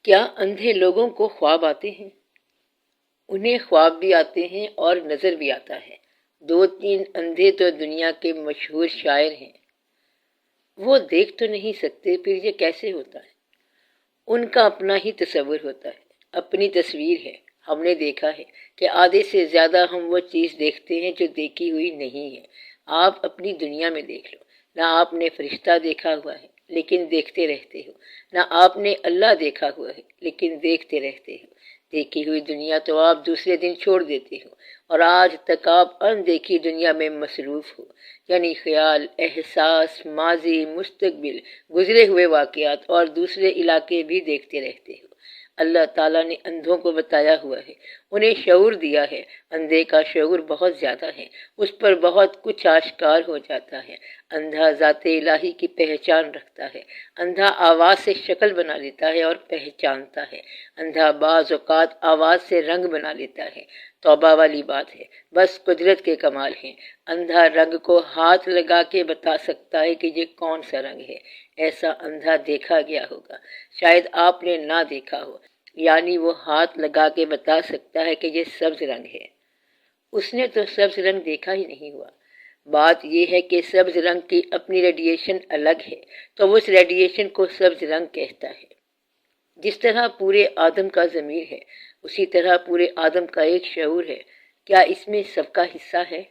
کیا اندھے لوگوں کو خواب آتے ہیں؟ انہیں خواب بھی آتے ہیں اور نظر بھی آتا ہے۔ 2-3 اندھے تو دنیا کے مشہور شاعر ہیں۔ وہ دیکھ تو نہیں سکتے، پھر یہ کیسے ہوتا ہے؟ ان کا اپنا ہی تصور ہوتا ہے، اپنی تصویر ہے۔ ہم نے دیکھا ہے کہ آدھے سے زیادہ ہم وہ چیز دیکھتے ہیں جو دیکھی ہوئی نہیں ہے۔ آپ اپنی دنیا میں دیکھ لو، نہ آپ نے فرشتہ دیکھا ہوا ہے لیکن دیکھتے رہتے ہو، نہ آپ نے اللہ دیکھا ہوا ہے لیکن دیکھتے رہتے ہو۔ دیکھی ہوئی دنیا تو آپ دوسرے دن چھوڑ دیتے ہو، اور آج تک آپ اندیکھی دنیا میں مصروف ہو، یعنی خیال، احساس، ماضی، مستقبل، گزرے ہوئے واقعات اور دوسرے علاقے بھی دیکھتے رہتے ہو۔ اللہ تعالیٰ نے اندھوں کو بتایا ہوا ہے، انہیں شعور دیا ہے۔ اندھے کا شعور بہت زیادہ ہے، اس پر بہت کچھ آشکار ہو جاتا ہے۔ اندھا ذات الہی کی پہچان رکھتا ہے۔ اندھا آواز سے شکل بنا لیتا ہے اور پہچانتا ہے۔ اندھا بعض اوقات آواز سے رنگ بنا لیتا ہے۔ توبہ والی بات ہے، بس قدرت کے کمال ہیں۔ اندھا رنگ کو ہاتھ لگا کے بتا سکتا ہے کہ یہ کون سا رنگ ہے۔ ایسا اندھا دیکھا گیا ہوگا، شاید آپ نے نہ دیکھا ہو، یعنی وہ ہاتھ لگا کے بتا سکتا ہے کہ یہ سبز رنگ ہے۔ اس نے تو سبز رنگ دیکھا ہی نہیں ہوا۔ بات یہ ہے کہ سبز رنگ کی اپنی ریڈیشن الگ ہے، تو اس ریڈیشن کو سبز رنگ کہتا ہے۔ جس طرح پورے آدم کا ضمیر ہے، اسی طرح پورے آدم کا ایک شعور ہے۔ کیا اس میں سب کا حصہ ہے؟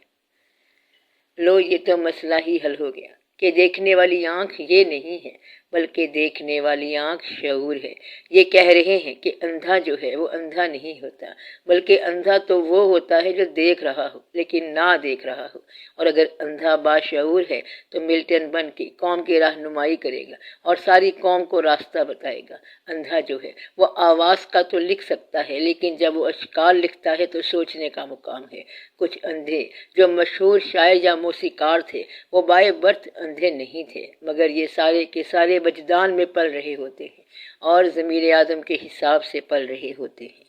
لو، یہ تو مسئلہ ہی حل ہو گیا کہ دیکھنے والی آنکھ یہ نہیں ہے، بلکہ دیکھنے والی آنکھ شعور ہے۔ یہ کہہ رہے ہیں کہ اندھا جو ہے وہ اندھا نہیں ہوتا، بلکہ اندھا تو وہ ہوتا ہے جو دیکھ رہا ہو لیکن نہ دیکھ رہا ہو۔ اور اگر اندھا باشعور ہے تو ملٹن بن کے قوم کی رہنمائی کرے گا اور ساری قوم کو راستہ بتائے گا۔ اندھا جو ہے وہ آواز کا تو لکھ سکتا ہے، لیکن جب وہ اشکال لکھتا ہے تو سوچنے کا مقام ہے۔ کچھ اندھے جو مشہور شاعر یا موسیقار تھے، وہ بائے برتھ اندھے نہیں تھے، مگر یہ سارے کے سارے وجدان میں پل رہے ہوتے ہیں اور ضمیر آدم کے حساب سے پل رہے ہوتے ہیں۔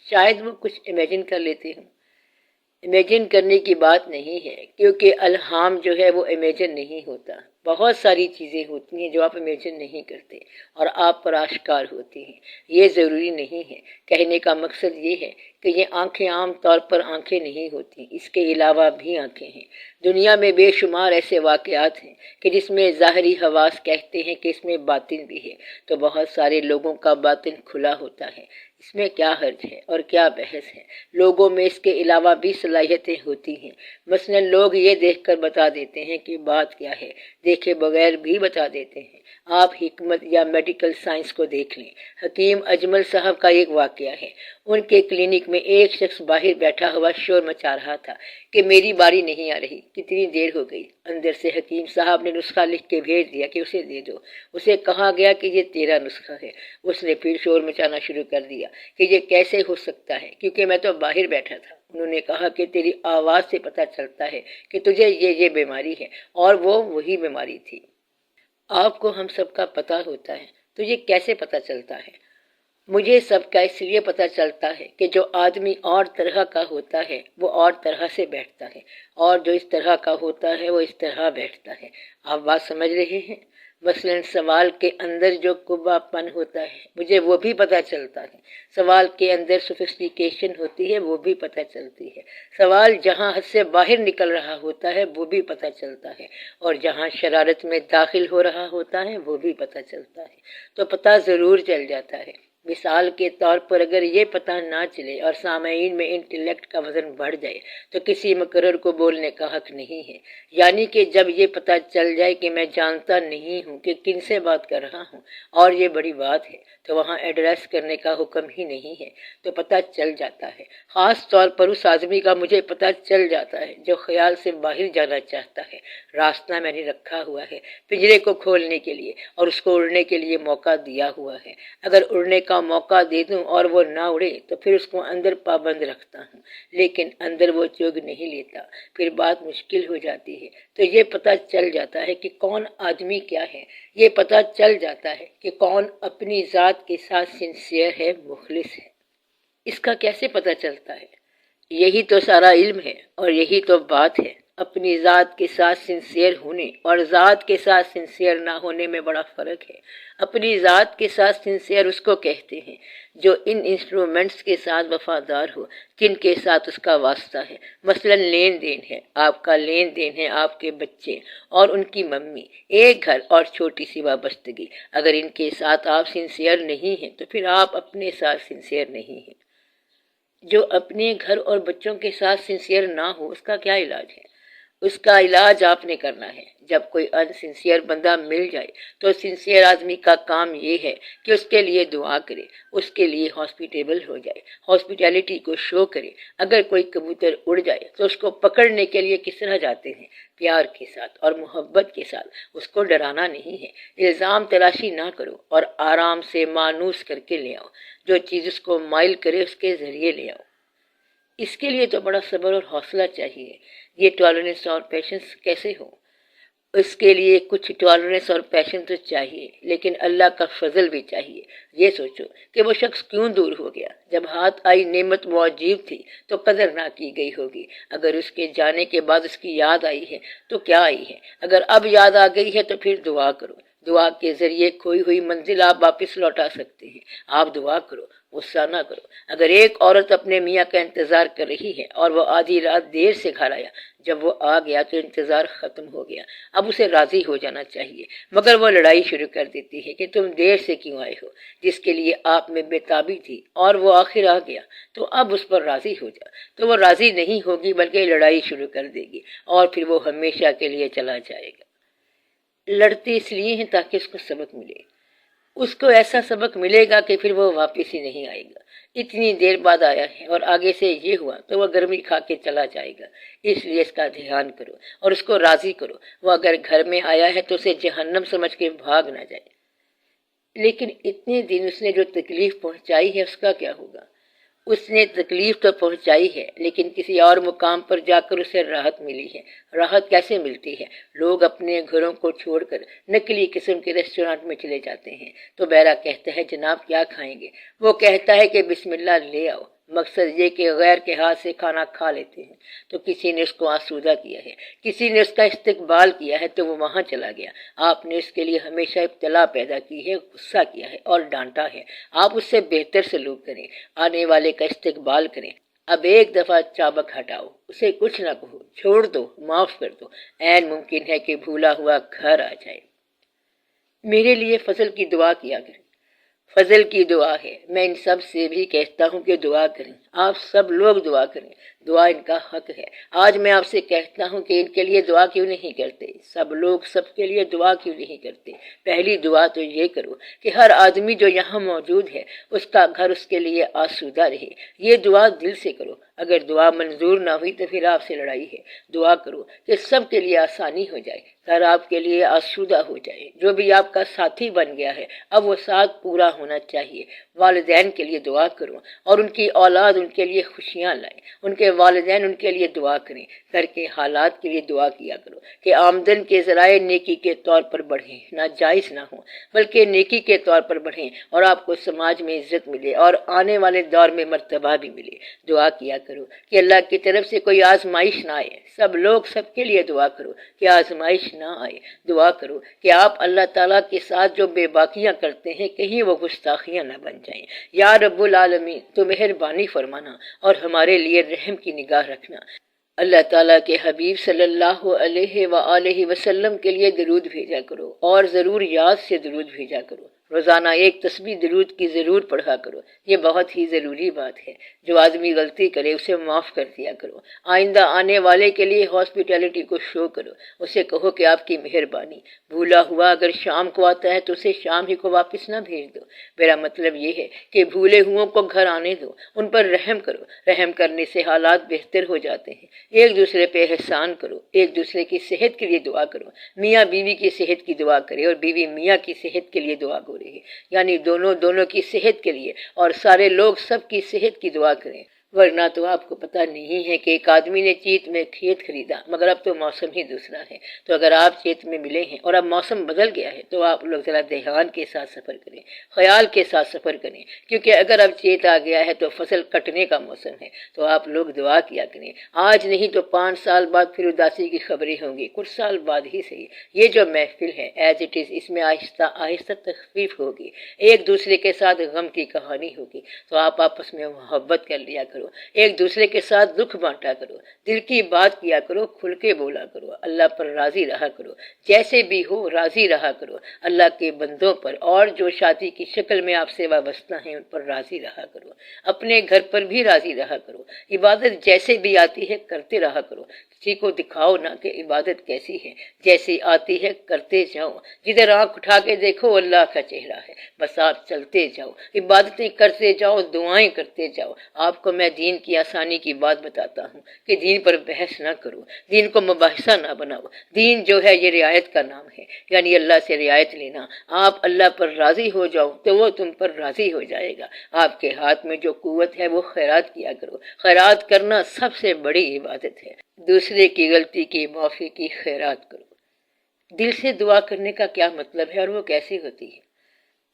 شاید وہ کچھ امیجن کر لیتے ہوں۔ امیجن کرنے کی بات نہیں ہے، کیونکہ الہام جو ہے وہ امیجن نہیں ہوتا۔ بہت ساری چیزیں ہوتی ہیں جو آپ امیجن نہیں کرتے اور آپ پر آشکار ہوتی ہیں۔ یہ ضروری نہیں ہے۔ کہنے کا مقصد یہ ہے کہ یہ آنکھیں عام طور پر آنکھیں نہیں ہوتی، اس کے علاوہ بھی آنکھیں ہیں۔ دنیا میں بے شمار ایسے واقعات ہیں کہ جس میں ظاہری حواس کہتے ہیں کہ اس میں باطن بھی ہے، تو بہت سارے لوگوں کا باطن کھلا ہوتا ہے۔ اس میں کیا حرج ہے اور کیا بحث ہے؟ لوگوں میں اس کے علاوہ بھی صلاحیتیں ہوتی ہیں۔ مثلا لوگ یہ دیکھ کر بتا دیتے ہیں کہ بات کیا ہے، دیکھے بغیر بھی بتا دیتے ہیں۔ آپ حکمت یا میڈیکل سائنس کو دیکھ لیں۔ حکیم اجمل صاحب کا ایک واقعہ ہے۔ ان کے کلینک میں ایک شخص باہر بیٹھا ہوا شور مچا رہا تھا کہ میری باری نہیں آ رہی، کتنی دیر ہو گئی۔ اندر سے حکیم صاحب نے نسخہ لکھ کے بھیج دیا کہ اسے دے دو۔ اسے کہا گیا کہ یہ تیرا نسخہ ہے۔ اس نے پھر شور مچانا شروع کر دیا کہ یہ کیسے ہو سکتا ہے، کیونکہ میں تو باہر بیٹھا تھا۔ انہوں نے کہا کہ تیری آواز سے پتہ چلتا ہے کہ تجھے یہ بیماری ہے، اور وہ وہی بیماری تھی۔ آپ کو ہم سب کا پتہ ہوتا ہے، تو یہ کیسے پتہ چلتا ہے؟ مجھے سب کا اس لیے پتہ چلتا ہے کہ جو آدمی اور طرح کا ہوتا ہے وہ اور طرح سے بیٹھتا ہے، اور جو اس طرح کا ہوتا ہے وہ اس طرح بیٹھتا ہے۔ آپ بات سمجھ رہے ہیں؟ مثلا سوال کے اندر جو کبا پن ہوتا ہے مجھے وہ بھی پتہ چلتا ہے۔ سوال کے اندر سوفسٹیکیشن ہوتی ہے، وہ بھی پتہ چلتی ہے۔ سوال جہاں حد سے باہر نکل رہا ہوتا ہے وہ بھی پتہ چلتا ہے، اور جہاں شرارت میں داخل ہو رہا ہوتا ہے وہ بھی پتہ چلتا ہے۔ تو پتہ ضرور چل جاتا ہے۔ مثال کے طور پر اگر یہ پتہ نہ چلے اور سامعین میں انٹلیکٹ کا وزن بڑھ جائے تو کسی مقرر کو بولنے کا حق نہیں ہے۔ یعنی کہ جب یہ پتہ چل جائے کہ میں جانتا نہیں ہوں کہ کن سے بات کر رہا ہوں اور یہ بڑی بات ہے، تو وہاں ایڈریس کرنے کا حکم ہی نہیں ہے، تو پتہ چل جاتا ہے۔ خاص طور پر اس آدمی کا مجھے پتہ چل جاتا ہے جو خیال سے باہر جانا چاہتا ہے۔ راستہ میں نے رکھا ہوا ہے پنجرے کو کھولنے کے لیے، اور اس کو اڑنے کے لیے موقع دیا ہوا ہے۔ اگر اڑنے کا موقع دے دوں اور وہ نہ اڑے تو پھر اس کو اندر پابند رکھتا ہوں، لیکن اندر وہ چگ نہیں لیتا، پھر بات مشکل ہو جاتی ہے۔ تو یہ پتہ چل جاتا ہے کہ کون آدمی کیا ہے، یہ پتہ چل جاتا ہے کہ کون اپنی ذات کے ساتھ سنسیئر ہے، مخلص ہے۔ اس کا کیسے پتہ چلتا ہے؟ یہی تو سارا علم ہے اور یہی تو بات ہے۔ اپنی ذات کے ساتھ سنسیئر ہونے اور ذات کے ساتھ سنسیئر نہ ہونے میں بڑا فرق ہے۔ اپنی ذات کے ساتھ سنسیئر اس کو کہتے ہیں جو ان انسٹرومنٹس کے ساتھ وفادار ہو جن کے ساتھ اس کا واسطہ ہے، مثلا لین دین ہے، آپ کا لین دین ہے آپ کے بچے اور ان کی ممی، ایک گھر اور چھوٹی سی وابستگی۔ اگر ان کے ساتھ آپ سنسیئر نہیں ہیں تو پھر آپ اپنے ساتھ سنسیئر نہیں ہیں۔ جو اپنے گھر اور بچوں کے ساتھ سنسیئر نہ ہو اس کا کیا علاج ہے؟ اس کا علاج آپ نے کرنا ہے۔ جب کوئی انسنسیئر بندہ مل جائے تو سنسیئر آدمی کا کام یہ ہے کہ اس کے لیے دعا کرے، اس کے لیے ہاسپیٹیبل ہو جائے، ہاسپیٹیلٹی کو شو کرے۔ اگر کوئی کبوتر اڑ جائے تو اس کو پکڑنے کے لیے کس طرح جاتے ہیں؟ پیار کے ساتھ اور محبت کے ساتھ۔ اس کو ڈرانا نہیں ہے، الزام تلاشی نہ کرو اور آرام سے مانوس کر کے لے آؤ۔ جو چیز اس کو مائل کرے اس کے ذریعے لے آؤ۔ اس کے لیے تو بڑا صبر اور حوصلہ چاہیے۔ یہ ٹالرنس اور پیشنس کیسے ہو؟ اس کے لیے کچھ ٹالرنس اور پیشن تو چاہیے، لیکن اللہ کا فضل بھی چاہیے۔ یہ سوچو کہ وہ شخص کیوں دور ہو گیا؟ جب ہاتھ آئی نعمت موجود تھی تو قدر نہ کی گئی ہوگی۔ اگر اس کے جانے کے بعد اس کی یاد آئی ہے تو کیا آئی ہے؟ اگر اب یاد آ گئی ہے تو پھر دعا کرو۔ دعا کے ذریعے کھوئی ہوئی منزل آپ واپس لوٹا سکتے ہیں۔ آپ دعا کرو، غصہ نہ کرو۔ اگر ایک عورت اپنے میاں کا انتظار کر رہی ہے اور وہ آدھی رات دیر سے گھر آیا، جب وہ آ گیا تو انتظار ختم ہو گیا، اب اسے راضی ہو جانا چاہیے۔ مگر وہ لڑائی شروع کر دیتی ہے کہ تم دیر سے کیوں آئے ہو، جس کے لیے آپ میں بےتابی تھی اور وہ آخر آ گیا، تو اب اس پر راضی ہو جا۔ تو وہ راضی نہیں ہوگی بلکہ لڑائی شروع کر دے گی اور پھر وہ ہمیشہ کے لیے چلا جائے گا۔ لڑتے اس لیے ہیں تاکہ اس کو سبق ملے۔ اس کو ایسا سبق ملے گا کہ پھر وہ واپس ہی نہیں آئے گا۔ اتنی دیر بعد آیا ہے اور آگے سے یہ ہوا تو وہ گرمی کھا کے چلا جائے گا۔ اس لیے اس کا دھیان کرو اور اس کو راضی کرو۔ وہ اگر گھر میں آیا ہے تو اسے جہنم سمجھ کے بھاگ نہ جائے۔ لیکن اتنے دن اس نے جو تکلیف پہنچائی ہے اس کا کیا ہوگا؟ اس نے تکلیف تو پہنچائی ہے لیکن کسی اور مقام پر جا کر اسے راحت ملی ہے۔ راحت کیسے ملتی ہے؟ لوگ اپنے گھروں کو چھوڑ کر نقلی قسم کے ریسٹورانٹ میں چلے جاتے ہیں تو بیرا کہتا ہے جناب کیا کھائیں گے؟ وہ کہتا ہے کہ بسم اللہ لے آؤ۔ مقصد یہ کہ غیر کے ہاتھ سے کھانا کھا لیتے ہیں۔ تو کسی نے اس کو آسودہ کیا ہے، کسی نے اس کا استقبال کیا ہے تو وہ وہاں چلا گیا۔ آپ نے اس کے لیے ہمیشہ ابتلا پیدا کی ہے، غصہ کیا ہے اور ڈانٹا ہے۔ آپ اس سے بہتر سلوک کریں، آنے والے کا استقبال کریں۔ اب ایک دفعہ چابک ہٹاؤ، اسے کچھ نہ کہو، چھوڑ دو، معاف کر دو۔ عین ممکن ہے کہ بھولا ہوا گھر آ جائے۔ میرے لیے فضل کی دعا کیا کریں۔ فضل کی دعا ہے۔ میں ان سب سے بھی کہتا ہوں کہ دعا کریں۔ آپ سب لوگ دعا کریں، دعا ان کا حق ہے۔ آج میں آپ سے کہتا ہوں کہ ان کے لیے دعا کیوں نہیں کرتے؟ سب لوگ سب کے لیے دعا کیوں نہیں کرتے؟ پہلی دعا تو یہ کرو کہ ہر آدمی جو یہاں موجود ہے اس کا گھر اس کے لیے آسودہ رہے۔ یہ دعا دل سے کرو۔ اگر دعا منظور نہ ہوئی تو پھر آپ سے لڑائی ہے۔ دعا کرو کہ سب کے لیے آسانی ہو جائے، گھر آپ کے لیے آسودہ ہو جائے۔ جو بھی آپ کا ساتھی بن گیا ہے اب وہ ساتھ پورا ہونا چاہیے۔ والدین کے لیے دعا کرو اور ان کی اولاد ان کے لیے خوشیاں لائیں، ان کے والدین ان کے لیے دعا کریں۔ گھر کے حالات کے لیے دعا کیا کرو کہ آمدن کے ذرائع نیکی کے طور پر بڑھیں، ناجائز نہ ہوں بلکہ نیکی کے طور پر بڑھیں اور آپ کو سماج میں عزت ملے اور آنے والے دور میں مرتبہ بھی ملے۔ دعا کیا کرو کہ اللہ کی طرف سے کوئی آزمائش نہ آئے۔ سب لوگ سب کے لیے دعا کرو کہ آزمائش نہ آئے۔ دعا کرو کہ آپ اللہ تعالیٰ کے ساتھ جو بے باکیاں کرتے ہیں کہیں وہ گستاخیاں نہ بن جائیں۔ یا رب العالمین تو مہربانی فرمانا اور ہمارے لیے رحم کی نگاہ رکھنا۔ اللہ تعالیٰ کے حبیب صلی اللہ علیہ وآلہ وسلم کے لیے درود بھیجا کرو اور ضرور یاد سے درود بھیجا کرو۔ روزانہ ایک تسبیح درود کی ضرور پڑھا کرو، یہ بہت ہی ضروری بات ہے۔ جو آدمی غلطی کرے اسے معاف کر دیا کرو۔ آئندہ آنے والے کے لیے ہاسپیٹیلٹی کو شو کرو، اسے کہو کہ آپ کی مہربانی۔ بھولا ہوا اگر شام کو آتا ہے تو اسے شام ہی کو واپس نہ بھیج دو۔ میرا مطلب یہ ہے کہ بھولے ہوئوں کو گھر آنے دو، ان پر رحم کرو۔ رحم کرنے سے حالات بہتر ہو جاتے ہیں۔ ایک دوسرے پہ احسان کرو، ایک دوسرے کی صحت کے لیے دعا کرو۔ میاں بیوی کی صحت کی دعا کرے اور بیوی میاں کی صحت کے لیے دعا کرے، یعنی دونوں کی صحت کے لیے، اور سارے لوگ سب کی صحت کی دعا کریں۔ ورنہ تو آپ کو پتہ نہیں ہے کہ ایک آدمی نے چیت میں کھیت خریدا، مگر اب تو موسم ہی دوسرا ہے۔ تو اگر آپ چیت میں ملے ہیں اور اب موسم بدل گیا ہے تو آپ لوگ ذرا دھیان کے ساتھ سفر کریں، خیال کے ساتھ سفر کریں، کیونکہ اگر اب چیت آ گیا ہے تو فصل کٹنے کا موسم ہے۔ تو آپ لوگ دعا کیا کریں، آج نہیں تو 5 سال بعد پھر اداسی کی خبریں ہوں گی، کچھ سال بعد ہی صحیح۔ یہ جو محفل ہے ایز اٹ از، اس میں آہستہ آہستہ تخفیف ہوگی، ایک دوسرے کے ساتھ غم کی کہانی ہوگی۔ تو آپ آپس میں محبت کر لیا کرو، ایک دوسرے کے ساتھ دکھ بانٹا کرو، دل کی بات کیا کرو، کھل کے بولا کرو، اللہ پر راضی رہا کرو، جیسے بھی ہو راضی رہا کرو، اللہ کے بندوں پر اور جو شادی کی شکل میں آپ سے وابستہ ہیں ان پر راضی رہا کرو، اپنے گھر پر بھی راضی رہا کرو، عبادت جیسے بھی آتی ہے کرتے رہا کرو، کسی کو دکھاؤ نہ کہ عبادت کیسی ہے، جیسی آتی ہے کرتے جاؤ، جدھر آنکھ اٹھا کے دیکھو اللہ کا چہرہ ہے، بس آپ چلتے جاؤ، عبادتیں کرتے جاؤ، دعائیں کرتے جاؤ۔ آپ کو میں دین کی آسانی کی بات بتاتا ہوں کہ دین پر بحث نہ کرو، دین کو مباحثہ نہ بناؤ، دین جو ہے یہ رعایت کا نام ہے، یعنی اللہ سے رعایت لینا۔ آپ اللہ پر راضی ہو جاؤ تو وہ تم پر راضی ہو جائے گا۔ آپ کے ہاتھ میں جو قوت ہے وہ خیرات کیا کرو، خیرات کرنا سب سے بڑی عبادت ہے، دوسرے کی غلطی کی معافی کی خیرات کرو۔ دل سے دعا کرنے کا کیا مطلب ہے اور وہ کیسے ہوتی ہے؟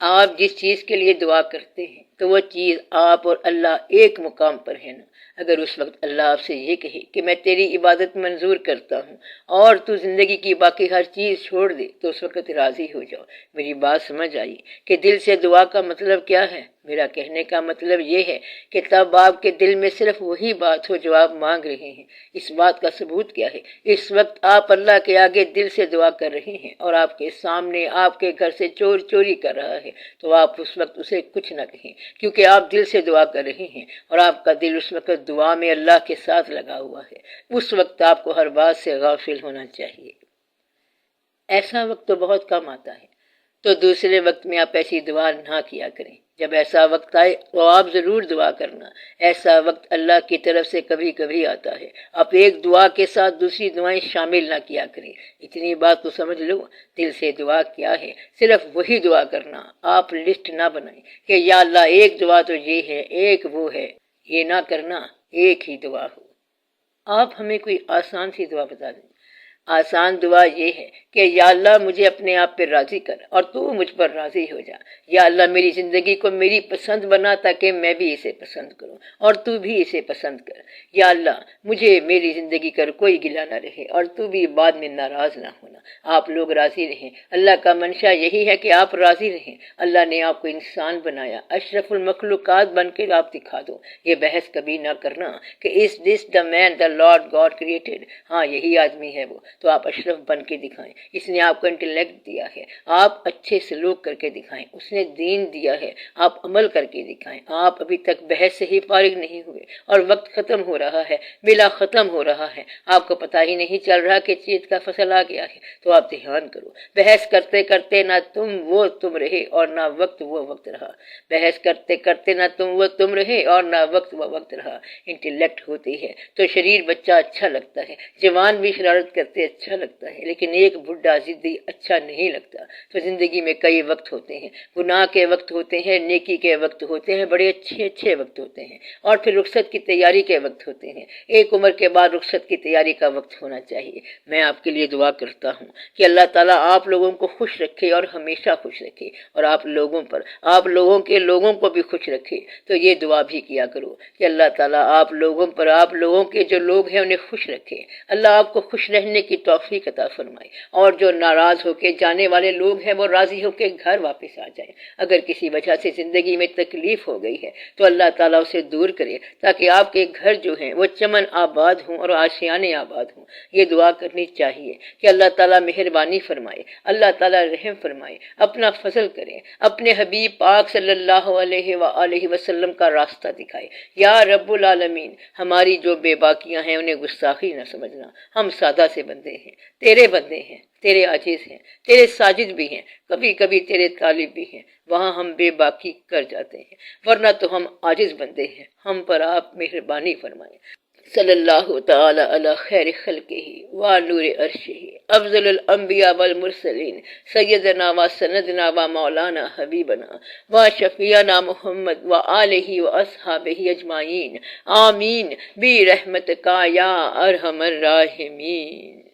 آپ جس چیز کے لیے دعا کرتے ہیں تو وہ چیز آپ اور اللہ ایک مقام پر ہے نا۔ اگر اس وقت اللہ آپ سے یہ کہے کہ میں تیری عبادت منظور کرتا ہوں اور تو زندگی کی باقی ہر چیز چھوڑ دے تو اس وقت راضی ہو جاؤ۔ میری بات سمجھ آئی کہ دل سے دعا کا مطلب کیا ہے؟ میرا کہنے کا مطلب یہ ہے کہ تب آپ کے دل میں صرف وہی بات ہو جو آپ مانگ رہے ہیں۔ اس بات کا ثبوت کیا ہے؟ اس وقت آپ اللہ کے آگے دل سے دعا کر رہے ہیں اور آپ کے سامنے آپ کے گھر سے چور چوری کر رہا ہے، تو آپ اس وقت اسے کچھ نہ کہیں، کیونکہ آپ دل سے دعا کر رہے ہیں اور آپ کا دل اس وقت دعا میں اللہ کے ساتھ لگا ہوا ہے۔ اس وقت آپ کو ہر بات سے غافل ہونا چاہیے۔ ایسا وقت تو بہت کم آتا ہے، تو دوسرے وقت میں آپ ایسی دعا نہ کیا کریں۔ جب ایسا وقت آئے تو آپ ضرور دعا کرنا۔ ایسا وقت اللہ کی طرف سے کبھی کبھی آتا ہے، آپ ایک دعا کے ساتھ دوسری دعائیں شامل نہ کیا کریں۔ اتنی بات تو سمجھ لو، دل سے دعا کیا ہے؟ صرف وہی دعا کرنا، آپ لسٹ نہ بنائیں کہ یا اللہ ایک دعا تو یہ ہے، ایک وہ ہے، یہ نہ کرنا، ایک ہی دعا ہو۔ آپ ہمیں کوئی آسان سی دعا بتا دیں۔ آسان دعا یہ ہے کہ یا اللہ مجھے اپنے آپ پہ راضی کر اور تو مجھ پر راضی ہو جا۔ یا اللہ میری زندگی کو میری پسند بنا تاکہ میں بھی اسے پسند کروں اور تو بھی اسے پسند کر۔ یا اللہ مجھے میری زندگی کر کوئی گلہ نہ رہے اور تو بھی بعد میں ناراض نہ ہونا۔ آپ لوگ راضی رہیں، اللہ کا منشا یہی ہے کہ آپ راضی رہیں۔ اللہ نے آپ کو انسان بنایا، اشرف المخلوقات بن کے آپ دکھا دو۔ یہ بحث کبھی نہ کرنا کہ is this the man the Lord God created؟ ہاں یہی آدمی ہے وہ، تو آپ اشرف بن کے دکھائیں۔ اس نے آپ کو انٹلیکٹ دیا ہے، آپ اچھے سلوک کر کے دکھائیں۔ اس نے دین دیا ہے، آپ عمل کر کے دکھائیں۔ آپ ابھی تک بحث سے ہی فارغ نہیں ہوئے اور وقت ختم ہو رہا ہے، میلہ ختم ہو رہا ہے، آپ کو پتہ ہی نہیں چل رہا کہ چیت کا فصل آ گیا ہے۔ تو آپ دھیان کرو، بحث کرتے کرتے نہ تم رہے اور نہ وقت وہ وقت رہا۔ بحث کرتے کرتے نہ تم رہے اور نہ وقت وہ وقت رہا۔ انٹلیکٹ ہوتی ہے تو شریر بچہ اچھا لگتا ہے، جوان بھی شرارت کرتے اچھا لگتا ہے، لیکن ایک بڈھا ضدی اچھا نہیں لگتا۔ تو زندگی میں کئی وقت ہوتے ہیں، گناہ کے وقت ہوتے ہیں، نیکی کے وقت ہوتے ہیں، بڑے اچھے وقت ہوتے ہیں، اور پھر رخصت کی تیاری کے وقت ہوتے ہیں۔ ایک عمر کے بعد رخصت کی تیاری کا وقت ہونا چاہیے۔ میں آپ کے لیے دعا کرتا ہوں کہ اللہ تعالیٰ آپ لوگوں کو خوش رکھے اور ہمیشہ خوش رکھے، اور آپ لوگوں کے لوگوں کو بھی خوش رکھے۔ تو یہ دعا بھی کیا کرو کہ اللہ تعالیٰ آپ لوگوں کے جو لوگ ہیں انہیں خوش رکھے، اللہ آپ کو خوش رہنے کی توفیق عطا فرمائے، اور جو ناراض ہو کے جانے والے لوگ ہیں وہ راضی ہو کے گھر واپس آ جائیں۔ اگر کسی وجہ سے زندگی میں تکلیف ہو گئی ہے تو اللہ تعالیٰ اسے دور کرے، تاکہ آپ کے گھر جو ہیں وہ چمن آباد ہوں اور آشیانے آباد ہوں۔ یہ دعا کرنی چاہیے کہ اللہ تعالیٰ مہربانی فرمائے، اللہ تعالیٰ رحم فرمائے، اپنا فضل کرے، اپنے حبیب پاک صلی اللہ علیہ وآلہ وسلم کا راستہ دکھائے۔ یا رب العالمین، ہماری جو بے باکیاں ہیں انہیں گستاخی نہ سمجھنا، ہم سادہ سے بندے ہیں، تیرے بندے ہیں، تیرے عاجز ہیں، تیرے ساجد بھی ہیں، کبھی کبھی تیرے طالب بھی ہیں، وہاں ہم بے باکی کر جاتے ہیں، ورنہ تو ہم عاجز بندے ہیں، ہم پر آپ مہربانی فرمائیں۔ صلی اللہ تعالی علی خیر خلقہ و نور عرشہ افضل الانبیاء والمرسلین سیدنا و سندنا و مولانا حبیبنا و شفیعنا محمد و آلہ و اصحابہ اجمعین آمین برحمتک یا ارحم الراحمین۔